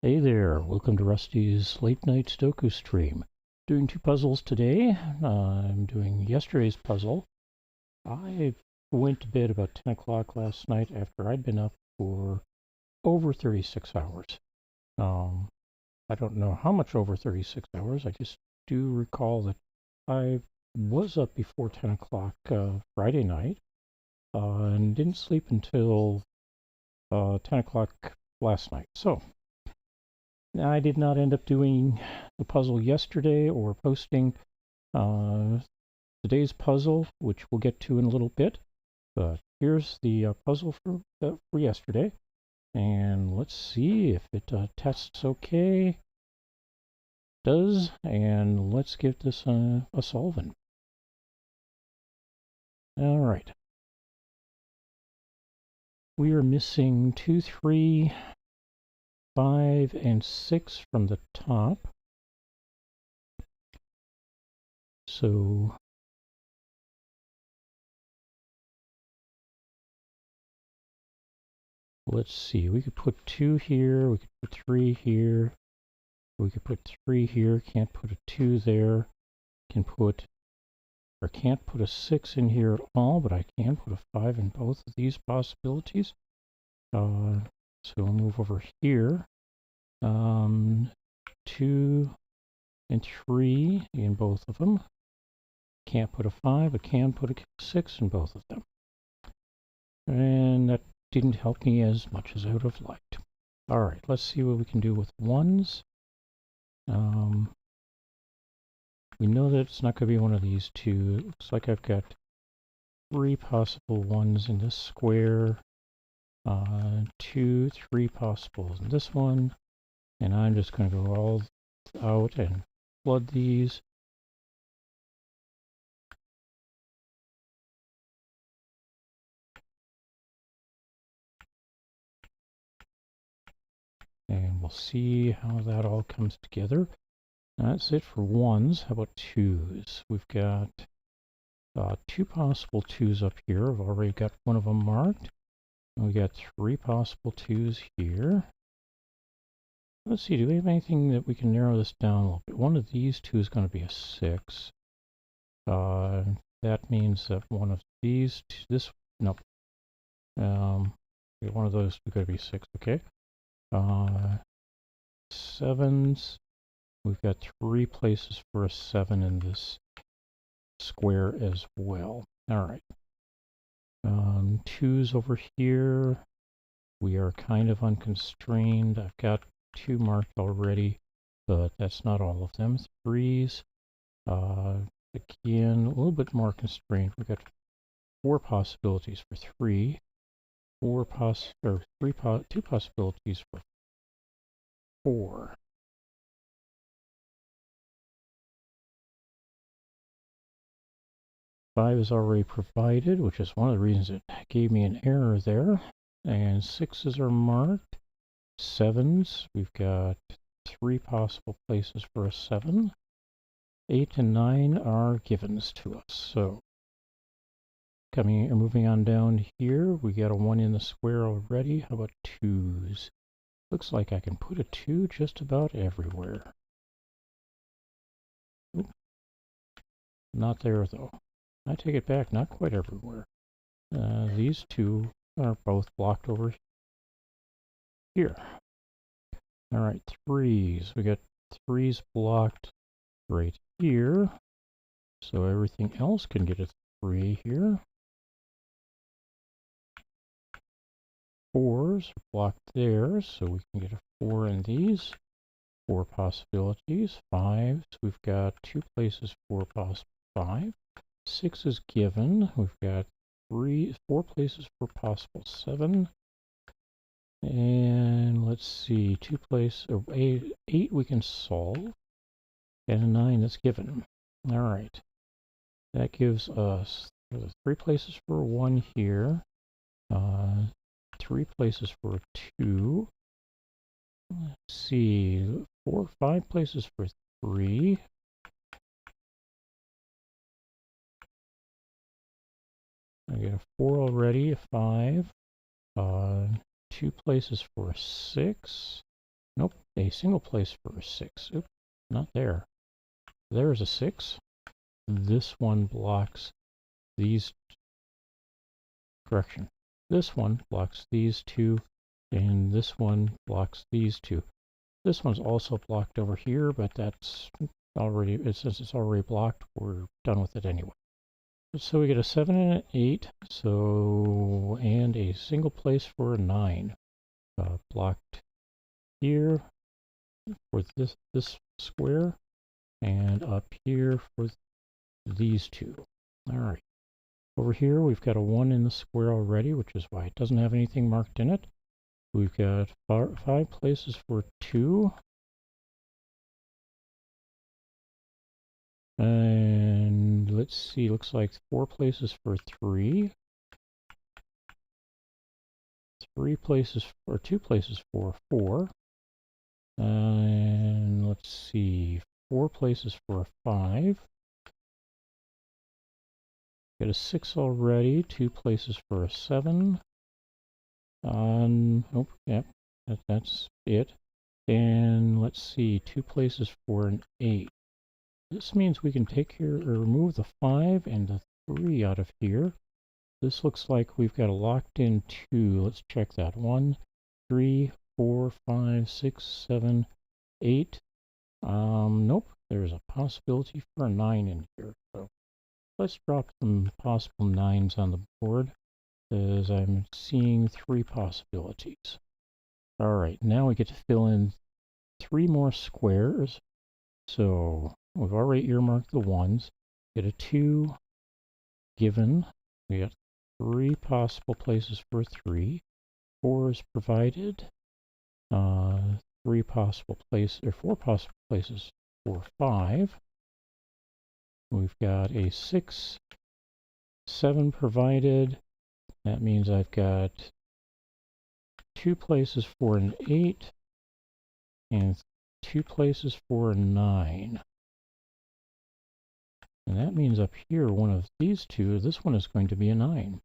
Hey there, welcome to Rusty's Late Night Sudoku stream. Doing two puzzles today. I'm doing yesterday's puzzle. I went to bed about 10 o'clock last night after I'd been up for over 36 hours. I don't know how much over 36 hours, I just do recall that I was up before 10 o'clock Friday night and didn't sleep until 10 o'clock last night. So I did not end up doing the puzzle yesterday or posting today's puzzle, which we'll get to in a little bit. But here's the puzzle for yesterday, and let's see if it tests okay. Does, and let's give this a solvent. All right. We are missing 2, 3, 5, and 6 from the top. So let's see, we could put 2 here, we could put 3 here, we could put 3 here, can't put a 2 there, can't put a 6 in here at all, but I can put a 5 in both of these possibilities. So we'll move over here. 2 and 3 in both of them. Can't put a 5, but can put a 6 in both of them. And that didn't help me as much as I would have liked. All right, let's see what we can do with 1s. We know that it's not going to be one of these two. It looks like I've got 3 possible 1s in this square. 2, 3 possibles in this one. And I'm just going to go all out and flood these. And we'll see how that all comes together. That's it for 1s. How about 2s? We've got 2 possible 2s up here. I've already got one of them marked. And we got 3 possible 2s here. Let's see, do we have anything that we can narrow this down a little bit? One of these 2 is going to be a 6. That means that one of these, nope. One of those is going to be 6, okay. 7s, we've got 3 places for a 7 in this square as well. All right. 2s over here. We are kind of unconstrained. I've got 2 marked already, but that's not all of them. 3s, again, a little bit more constrained. We've got 4 possibilities for 3, 2 possibilities for 4. Five is already provided, which is one of the reasons it gave me an error there. And 6s are marked. 7s, we've got 3 possible places for a 7. 8 and 9 are givens to us. So moving on down here, we got a 1 in the square already. How about 2s? Looks like I can put a 2 just about everywhere. Oop. Not there though. I take it back, not quite everywhere. These 2 are both blocked over here. All right, 3s. We got 3s blocked right here. So everything else can get a 3 here. 4s are blocked there, so we can get a 4 in these. 4 possibilities. 5s, we've got 2 places for possible 5. 6 is given. We've got 4 places for possible 7. And let's see, 2 places, 8 we can solve. And a 9 is given. All right. That gives us 3 places for 1 here. 3 places for 2. Let's see, 5 places for 3. I get a 4 already, a 5. 2 places for a 6. Nope, a single place for a 6. Oops, not there. There's a 6. This one blocks these. Correction. This one blocks these two, and this one blocks these two. This one's also blocked over here, but that's already, since it's already blocked, we're done with it anyway. So we get a 7 and an 8, so, and a single place for a 9. Blocked here for this square, and up here for these two. All right. Over here, we've got a 1 in the square already, which is why it doesn't have anything marked in it. We've got 5 places for 2. And let's see, looks like 4 places for 3. 3 places, or 2 places for 4. And let's see, 4 places for a 5. Got a 6 already, 2 places for a 7. Oh, yep, that's it. And let's see, 2 places for an 8. This means we can take here, or remove the 5 and the 3 out of here. This looks like we've got a locked in 2. Let's check that. 1, 3, 4, 5, 6, 7, 8. Nope, there's a possibility for a 9 in here. So let's drop some possible 9s on the board, as I'm seeing 3 possibilities. All right, now we get to fill in 3 more squares. So we've already earmarked the 1s. Get a 2 given. We got 3 possible places for 3. 4 is provided. 3 possible places, or 4 possible places for 5. We've got a 6, 7 provided. That means I've got 2 places for an 8 and 2 places for a 9. And that means up here, one of these two, this one is going to be a 9.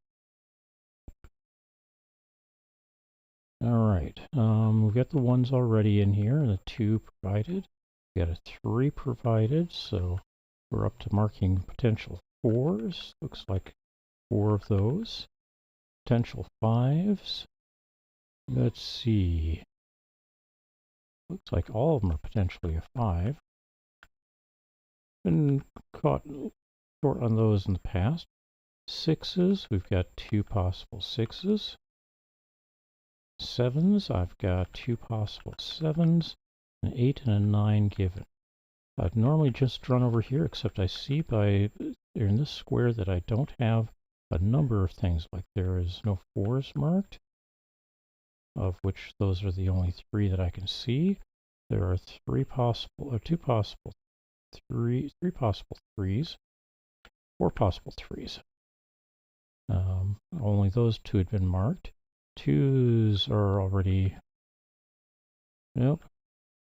All right, we've got the 1s already in here, the 2 provided. We got a 3 provided, so we're up to marking potential 4s. Looks like 4 of those. Potential 5s. Let's see. Looks like all of them are potentially a 5. Been caught short on those in the past. 6s, we've got 2 possible 6s. 7s, I've got 2 possible 7s. An 8 and a 9 given. I'd normally just run over here, except I see in this square that I don't have a number of things, like there is no 4s marked, of which those are the only 3 that I can see. There are 2 possible 3 possible 3s, 4 possible 3s. Only those 2 had been marked. 2s are already, nope,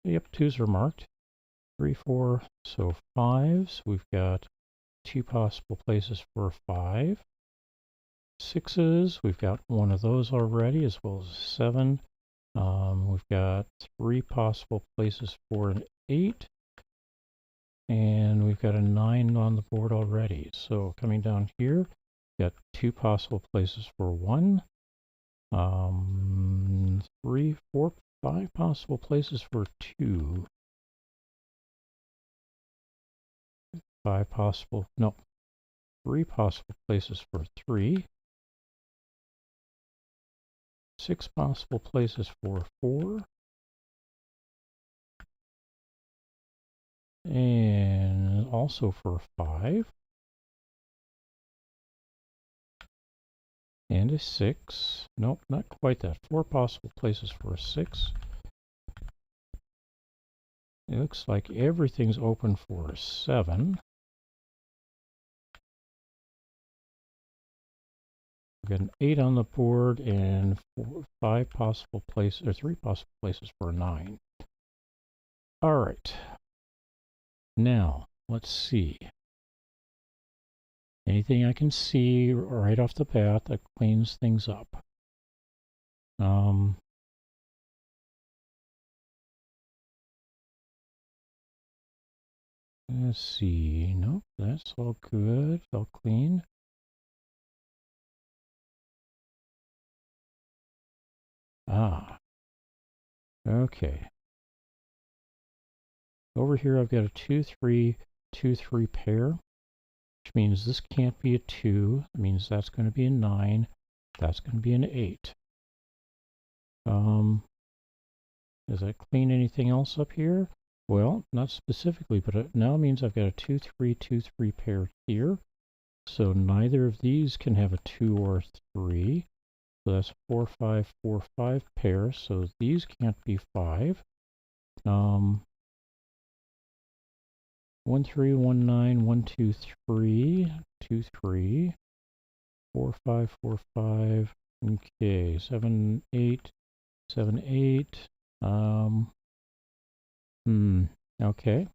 yep, 2s are marked. 3, 4, so 5s, we've got 2 possible places for 5. 6s, we've got 1 of those already, as well as 7. We've got 3 possible places for an 8. And we've got a 9 on the board already. So coming down here, we've got 2 possible places for 1. 3, 4, 5 possible places for 2. 5 possible, no, 3 possible places for 3. 6 possible places for 4. And also for 5. And a 6. Nope, not quite that. 4 possible places for a 6. It looks like everything's open for a 7. We've got an 8 on the board and 5 possible places, or 3 possible places for a 9. All right. Now, let's see. Anything I can see right off the bat that cleans things up. Let's see. Nope, that's all good. All clean. Ah. Okay. Over here I've got a 2, 3, 2, 3 pair, which means this can't be a 2. That means that's going to be a 9. That's going to be an 8. Does that clean anything else up here? Well, not specifically, but it now means I've got a 2, 3, 2, 3 pair here. So neither of these can have a 2 or 3. So that's 4, 5, 4, 5 pair. So these can't be 5. 1, 3, 1, 9, 1, 2, 3, 2, 3, 4, 5, 4, 5. Okay, 7, 8, 7, 8. Okay.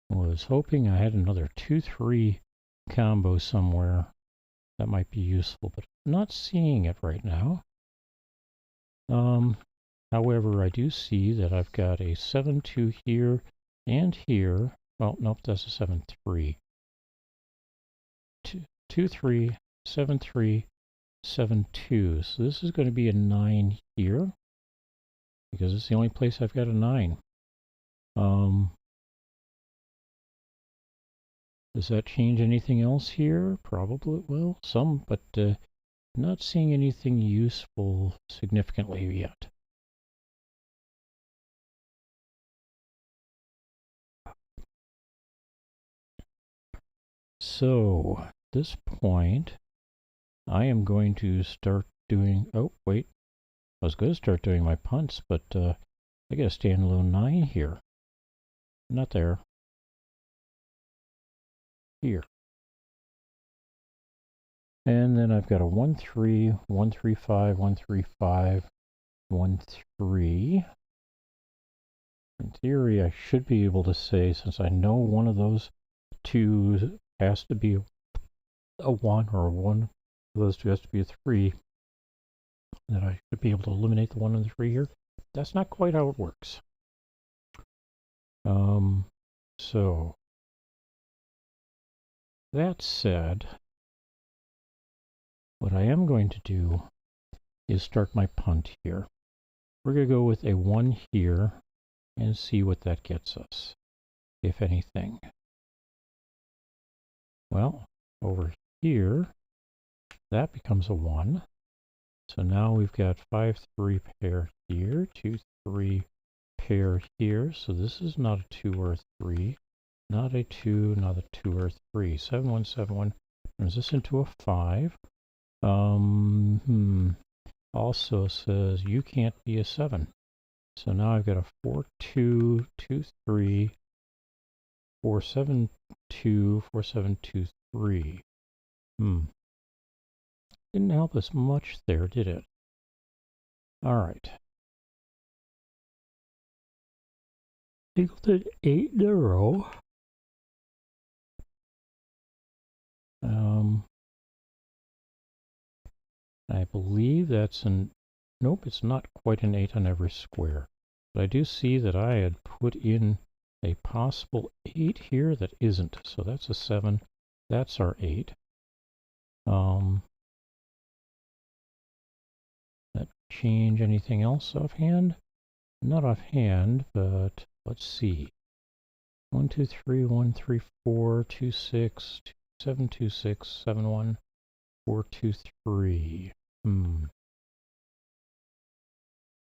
Was hoping I had another 2, 3 combo somewhere that might be useful, but I'm not seeing it right now. However, I do see that I've got a 7, 2 here and here. Well, nope, that's a 7, 3. 2, 3, 7, 3, 7, 2. So this is going to be a 9 here because it's the only place I've got a 9. Does that change anything else here? Probably, well, some, but not seeing anything useful significantly yet. So, at this point, I am going to start doing, oh, wait, I was going to start doing my punts, but I got a standalone 9 here. Not there. Here. And then I've got a 1, 3, 1, 3, 5, 1, 3, 5, 1, 3. In theory, I should be able to say, since I know one of those two has to be a 1, or one of those two has to be a 3, that I should be able to eliminate the 1 and the 3 here. That's not quite how it works. So, that said, what I am going to do is start my punt here. We're going to go with a 1 here and see what that gets us, if anything. Well, over here, that becomes a 1. So now we've got 5, 3 pair here, 2, 3 pair here. So this is not a 2 or a 3, not a 2, not a 2 or a 3. 7, 1, 7, 1 turns this into a 5. Also says you can't be a 7. So now I've got a 4, 2, 2, 3, 4, 7, 2, 4, 7, 2, 3. Didn't help us much there, did it? All right. Equal to 8 in a row. I believe that's an, nope, it's not quite an 8 on every square. But I do see that I had put in a possible 8 here that isn't. So that's a 7. That's our 8. That change anything else offhand? Not offhand, but let's see. 1, 2, 3, 1, 3, 4, 2, 6, 2, 7, 2, 6, 7, 1, 4, 2, 3.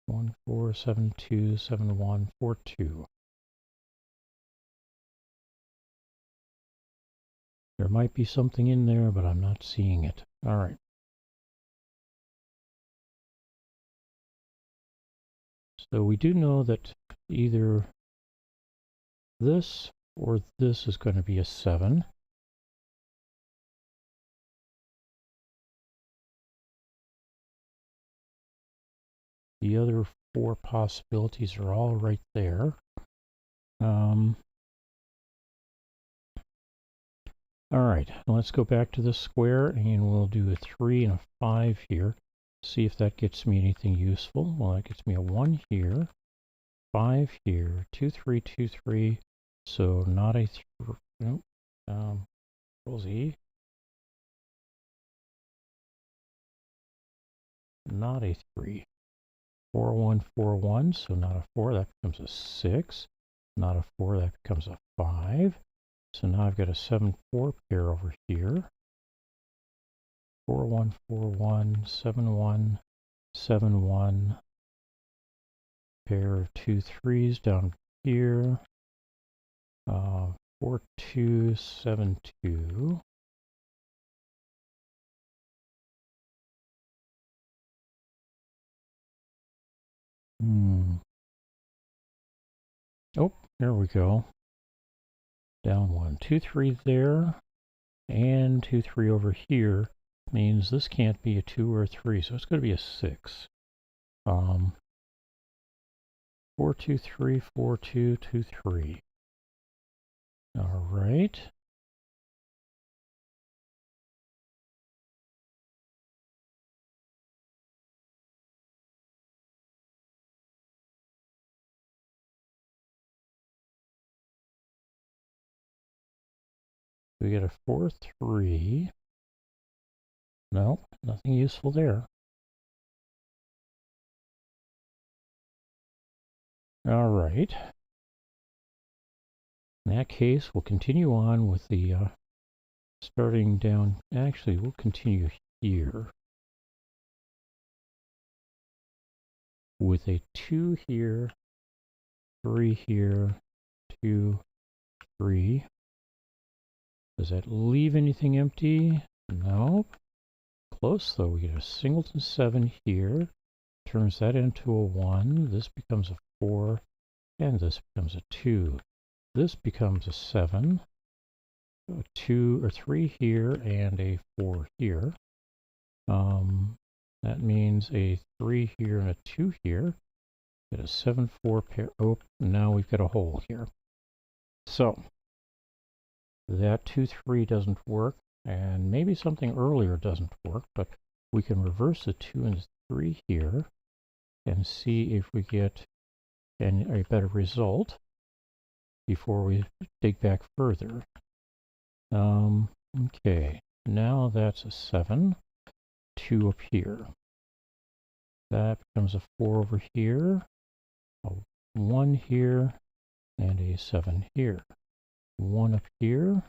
1, 4, 7, 2, 7, 1, 4, 2. There might be something in there, but I'm not seeing it. All right. So we do know that either this or this is going to be a 7. The other 4 possibilities are all right there. All Alright, let's go back to this square and we'll do a 3 and a 5 here. See if that gets me anything useful. Well, that gets me a 1 here, 5 here, 2, 3, 2, 3. So not a nope. Control Z. Not a 3. 4, 1, 4, 1. So not a 4. That becomes a 6. Not a 4. That becomes a 5. So now I've got a 7, 4 pair over here. 4, 1, 4, 1, 7, 1, 7, 1. Pair of 2 3s down here. 4, 2, 7, 2. Oh, there we go. Down 1, 2, 3 there, and 2, 3 over here. Means this can't be a 2 or a 3, so it's going to be a 6. 4, 2, 3, 4, 2, 2, 3. All right. We get a 4, 3. No, nothing useful there. All right. In that case, we'll continue on with the starting down. Actually, we'll continue here with a 2 here, 3 here, 2, 3. Does that leave anything empty? No. Close though. We get a singleton 7 here. Turns that into a 1. This becomes a 4. And this becomes a 2. This becomes a 7. A 2 or 3 here and a 4 here. That means a 3 here and a 2 here. Get a 7, 4 pair. Oh, now we've got a hole here. So that 2, 3 doesn't work, and maybe something earlier doesn't work, but we can reverse the 2 and 3 here and see if we get a better result before we dig back further. Okay, now that's a 7, 2 up here. That becomes a 4 over here, a 1 here, and a 7 here. 1 up here,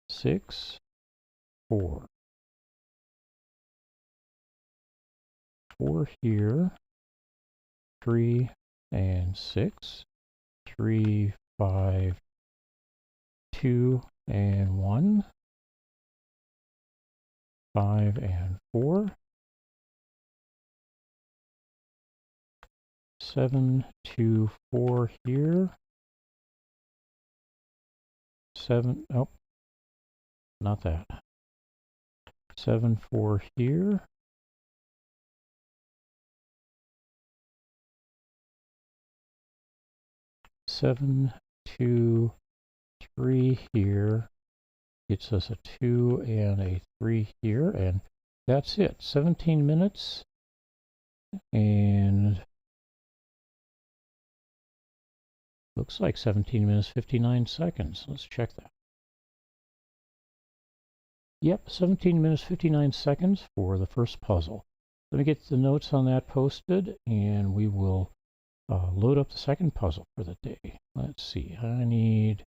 6, 4. 4 here, 3 and 6. 3, 5, 2 and 1. 5 and 4. 7, 2, 4 here. 7, oh, not that. 7, 4 here. 7, 2, 3 here. Gets us a 2 and a 3 here, and that's it. 17 minutes, and looks like 17 minutes, 59 seconds. Let's check that. Yep, 17 minutes, 59 seconds for the first puzzle. Let me get the notes on that posted, and we will load up the second puzzle for the day. Let's see, I need...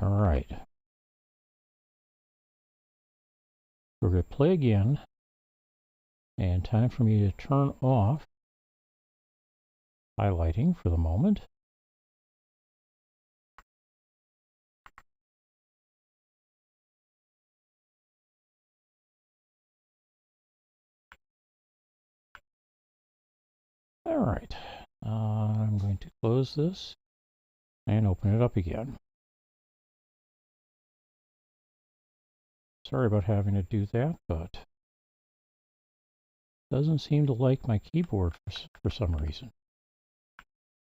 All right. We're going to play again, and time for me to turn off highlighting for the moment. All right, I'm going to close this and open it up again. Sorry about having to do that, but doesn't seem to like my keyboard for some reason.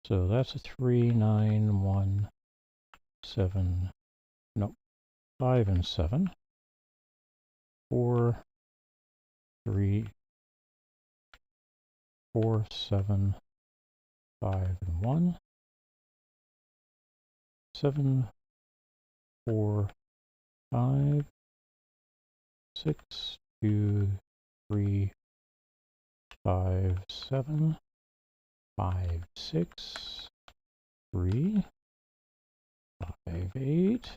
So that's a 3, 9, 1, 7, nope, 5 and 7, 4, 3, 4, 7, 5 and 1, 7, 4, 5, 6, 2, 3, 5, 7, 5, 6, 3, 5, 8.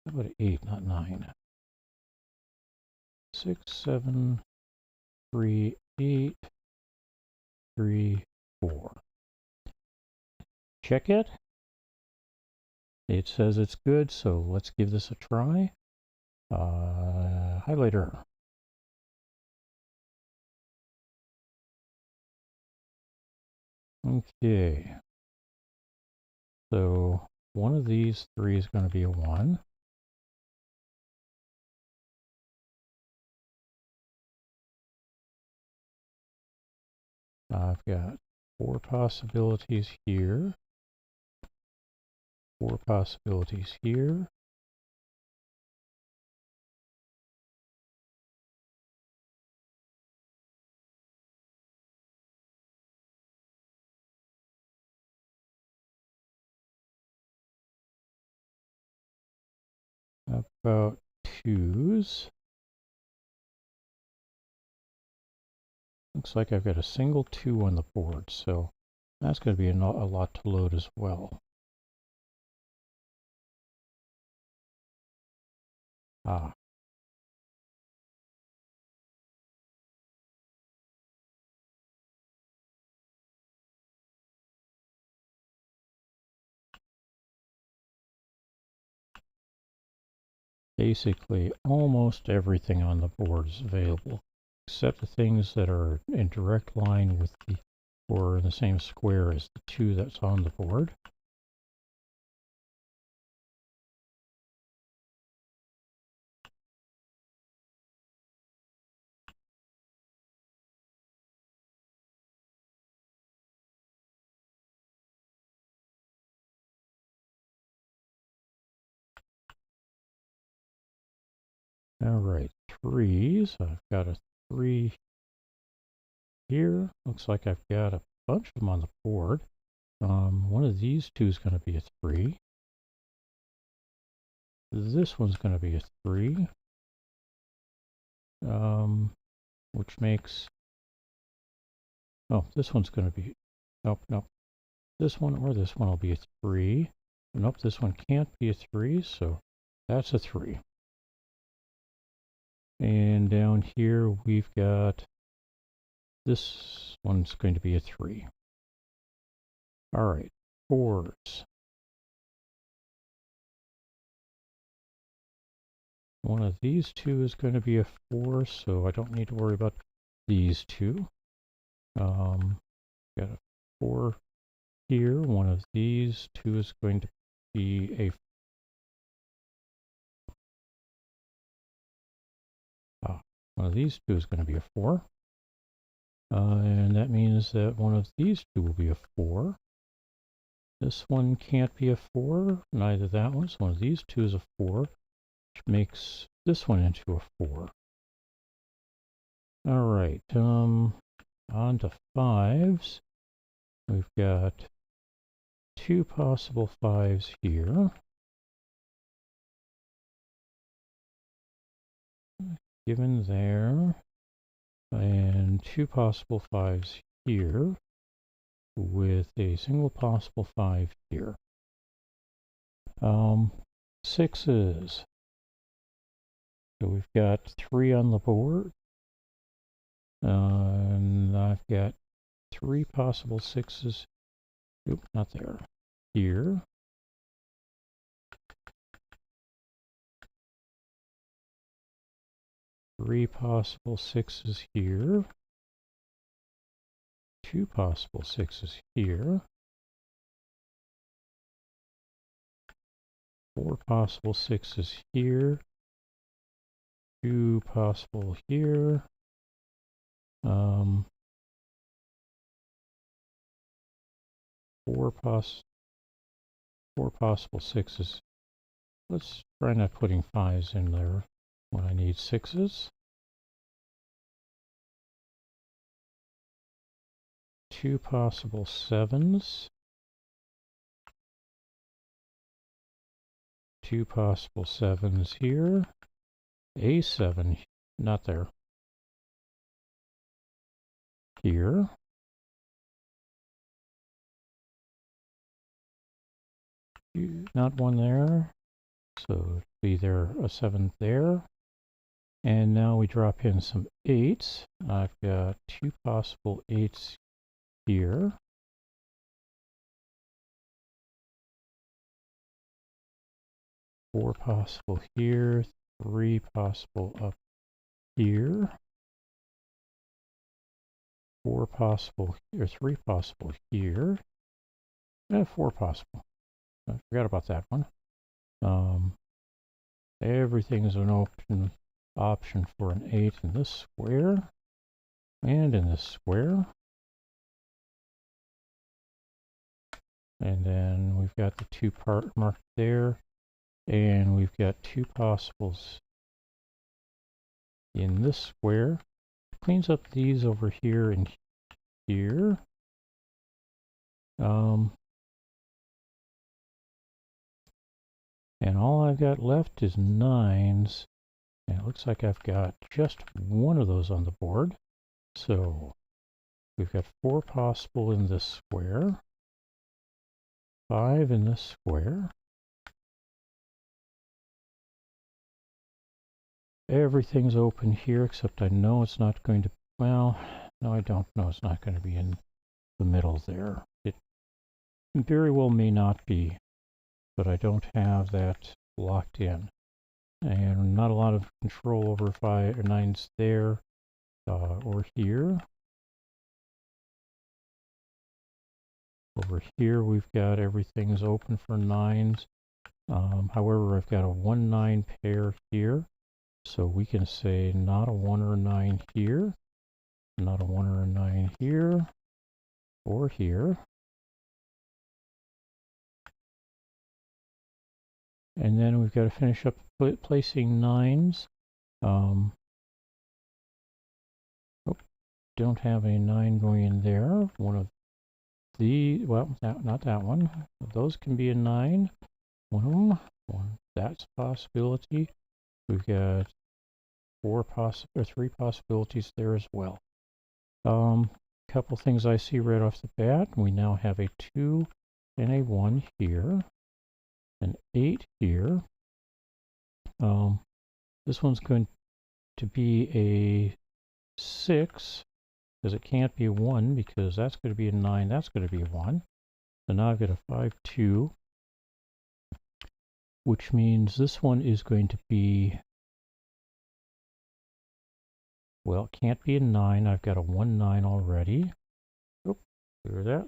How about 8, not 9? 6, 7, 3, 8, 3, 4. Check it. It says it's good, so let's give this a try. Highlighter. Okay. So one of these three is going to be a 1. I've got 4 possibilities here, 4 possibilities here, about 2s. Looks like I've got a single 2 on the board, so that's going to be a lot to load as well. Ah. Basically, almost everything on the board is available, except the things that are in direct line with the, or in the same square as the 2 that's on the board. All right, 3s. I've got a 3 here. Looks like I've got a bunch of them on the board. One of these 2 is going to be a 3. This one's going to be a 3. Which makes, oh, this one's going to be, nope, nope. This one or this one will be a 3. Nope, this one can't be a 3, so that's a 3. And down here we've got, this one's going to be a 3. All right, 4s. One of these 2 is going to be a 4, so I don't need to worry about these 2. Got a 4 here. One of these 2 is going to be a one of these 2 is going to be a 4. And that means that one of these 2 will be a 4. This one can't be a 4, neither that one. So one of these 2 is a 4, which makes this one into a 4. All right, on to 5s. We've got 2 possible 5s here. Given there. And 2 possible 5s here, with a single possible 5 here. 6s. So we've got 3 on the board. And I've got 3 possible 6s. Oop, not there. Here. Three possible 6s here. 2 possible 6s here, 4 possible 6s here, 2 possible here, 4 possible 6s. Let's try not putting 5s in there when I need 6s. 2 possible 7s. 2 possible 7s here. A 7, not there. Here. Not one there. So be there a 7 there. And now we drop in some 8s. I've got 2 possible 8s here. 4 possible here, 3 possible up here, 4 possible here, 3 possible here, and 4 possible. I forgot about that one. Everything is an open option for an 8 in this square and in this square. And then we've got the 2 part marked there, and we've got 2 possibles in this square. Cleans up these over here and here. And all I've got left is 9s, and it looks like I've got just one of those on the board. So we've got 4 possible in this square, 5 in this square. Everything's open here, except I know it's not going to, well, no, I don't know it's not going to be in the middle there. It very well may not be, but I don't have that locked in. And not a lot of control over 5 or 9s there or here. Over here we've got everything's open for 9s. However, I've got a 1-9 pair here. So we can say not a 1 or a 9 here, not a 1 or a 9 here, or here. And then we've got to finish up placing 9s. Oh, don't have a 9 going in there. One of the, well, not that one. Those can be a 9. One of them. That's a possibility. We've got 3 possibilities there as well. Couple things I see right off the bat. We now have a 2 and a 1 here, an 8 here. This one's going to be a 6, because it can't be a 1, because that's going to be a 9, that's going to be a 1. So now I've got a 5, 2, which means this one is going to be, well, it can't be a 9. I've got a 1, 9 already. Oop, clear that,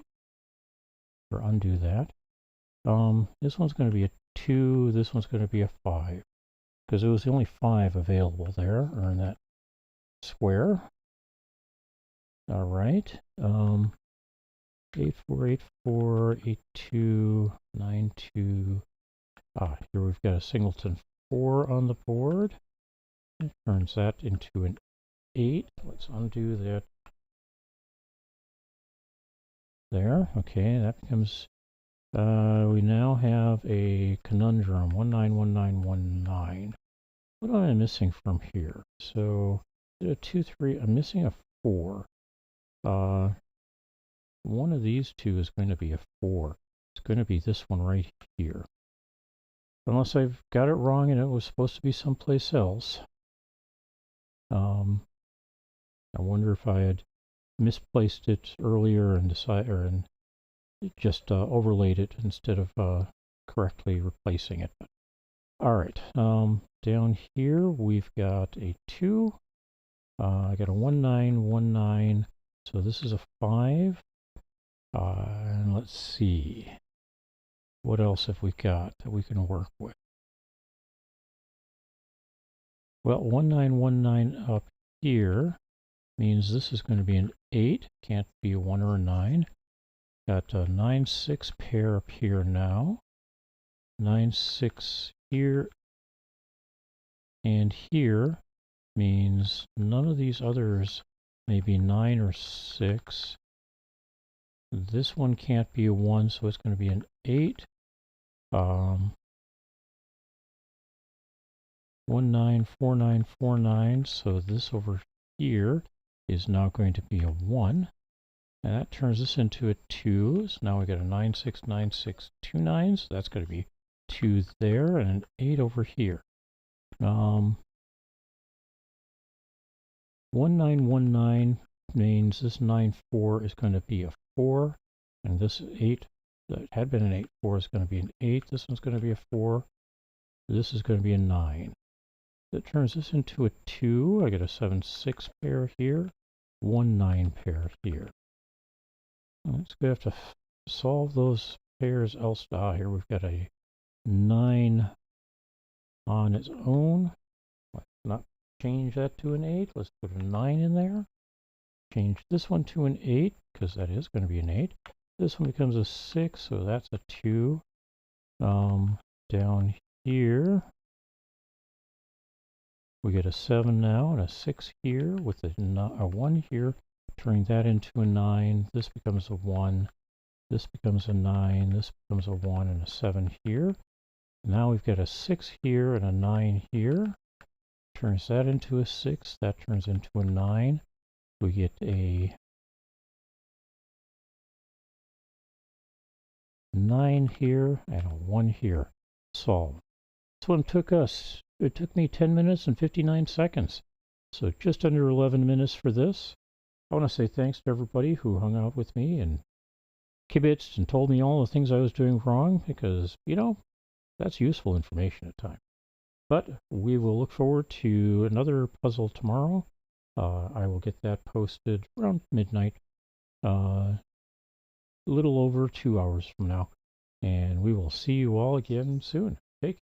or undo that. This one's going to be a 2, this one's going to be a 5, because it was the only 5 available there, or in that square. All right. 8, 4, 8, 4, 8, 2, 9, 2. Here we've got a singleton 4 on the board. It turns that into an 8. Let's undo that. There. Okay, that becomes, we now have a conundrum, 1, 9, 1, 9, 1, 9. What am I missing from here? So, a 2, 3, I'm missing a 4. One of these two is going to be a 4. It's going to be this one right here. Unless I've got it wrong and it was supposed to be someplace else. I wonder if I had misplaced it earlier and just overlaid it instead of correctly replacing it. All right, down here we've got a 2. I got a 1, 9, 1, 9. So this is a 5. And let's see. What else have we got that we can work with? Well, 1919 up here means this is going to be an 8. Can't be a 1 or a 9. Got a 9-6 pair up here now. 9-6 here and here means none of these others may be 9 or 6. This one can't be a 1, so it's going to be an 8. 194949, so this over here is now going to be a 1. And that turns this into a 2. So now we got a 969629, so that's going to be 2 there and an 8 over here. 1919 means this 94 is going to be a 4, and this 8 that had been an 8-4 is going to be an 8. This one's going to be a 4. This is going to be a 9. That turns this into a 2. I get a 7-6 pair here, 1-9 pair here. Let's go have to solve those pairs else. Here we've got a 9 on its own. Let's not change that to an 8. Let's put a 9 in there. Change this one to an 8, because that is going to be an 8. This one becomes a 6, so that's a 2. Down here, we get a 7 now and a 6 here with a 1 here, turning that into a 9. This becomes a 1. This becomes a 9. This becomes a 1 and a 7 here. Now we've got a 6 here and a 9 here. Turns that into a 6. That turns into a 9. We get a 9 here and a 1 here. Solved. This one took me 10 minutes and 59 seconds. So just under 11 minutes for this. I want to say thanks to everybody who hung out with me and kibitzed and told me all the things I was doing wrong, because, you know, that's useful information at times. But we will look forward to another puzzle tomorrow. I will get that posted around midnight, a little over 2 hours from now. And we will see you all again soon.